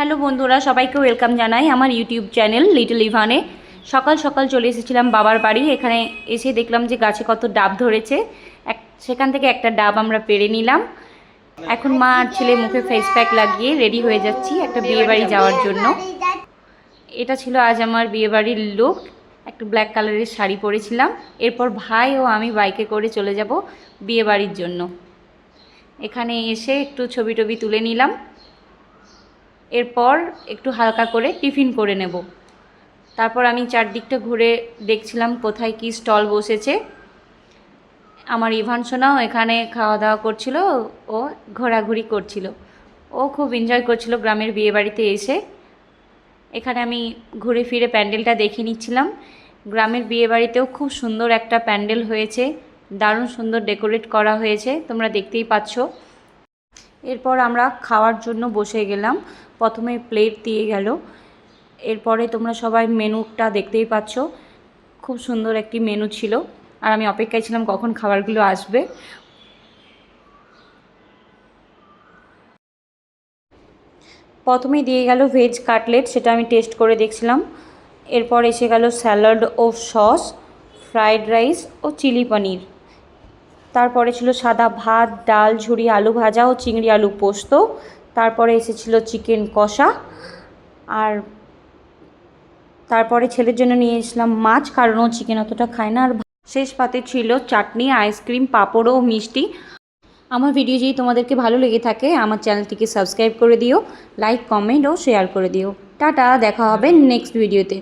Hello বন্ধুরা, সবাইকে welcome জানাই আমার ইউটিউব চ্যানেল লিটল ইভানে। সকাল সকাল চলে এসেছিলাম বাবার বাড়ি। এখানে এসে দেখলাম যে গাছে কত ডাব ধরেছে। সেখান থেকে একটা ডাব আমরা পেড়ে নিলাম। এখন মা আর ছেলে মুখে ফেস প্যাক লাগিয়ে রেডি হয়ে যাচ্ছি একটা বিয়ে বাড়ি যাওয়ার জন্য। এটা ছিল আজ আমার বিয়ে বাড়ির লুক। একটা ব্ল্যাক কালারের শাড়ি পরেছিলাম। এরপর ভাই ও আমি বাইকে করে চলে যাব বিয়ে বাড়ির জন্য। এখানে এসে একটু ছবি টবি তুলে নিলাম। এরপর একটু হালকা করে টিফিন করে নেব। তারপর আমি চারদিকটা ঘুরে দেখছিলাম কোথায় কি স্টল বসেছে। আমার ইভান সোনাও এখানে খাওয়া দাওয়া করছিল, ও ঘোরাঘুরি করছিল, ও খুব এনজয় করছিল গ্রামের বিয়ে বাড়িতে এসে। এখানে আমি ঘুরে ফিরে প্যান্ডেলটা দেখে নিচ্ছিলাম। গ্রামের বিয়ে বাড়িতেও খুব সুন্দর একটা প্যান্ডেল হয়েছে, দারুণ সুন্দর ডেকোরেট করা হয়েছে, তোমরা দেখতেই পাচ্ছ। এরপর আমরা খাওয়ার জন্য বসে গেলাম। প্রথমে প্লেট দিয়ে গেল, এরপরে তোমরা সবাই মেনুটা দেখতেই পাচ্ছ। খুব সুন্দর একটি মেনু ছিল, আর আমি অপেক্ষায় ছিলাম কখন খাবারগুলো আসবে। প্রথমেই দিয়ে গেল ভেজ কাটলেট, সেটা আমি টেস্ট করে দেখছিলাম। এরপর এসে গেল স্যালাড ও সস, ফ্রাইড রাইস ও চিলি পনির। তারপরে ছিল সাদা ভাত, ডাল, ঝুরি আলু ভাজা ও চিংড়ি আলু পোস্ত। তারপরে এসেছিল চিকেন কষা। আর তারপরে ছেলের জন্য নিয়ে এসেছিলাম মাছ, কারণ ও চিকেন অতটা খায় না। আর শেষ পাতে ছিল চাটনি, আইসক্রিম, পাঁপড় ও মিষ্টি। আমার ভিডিও যদি তোমাদেরকে ভালো লেগে থাকে আমার চ্যানেলটিকে সাবস্ক্রাইব করে দিও, লাইক, কমেন্ট ও শেয়ার করে দিও। টাটা, দেখা হবে নেক্সট ভিডিওতে।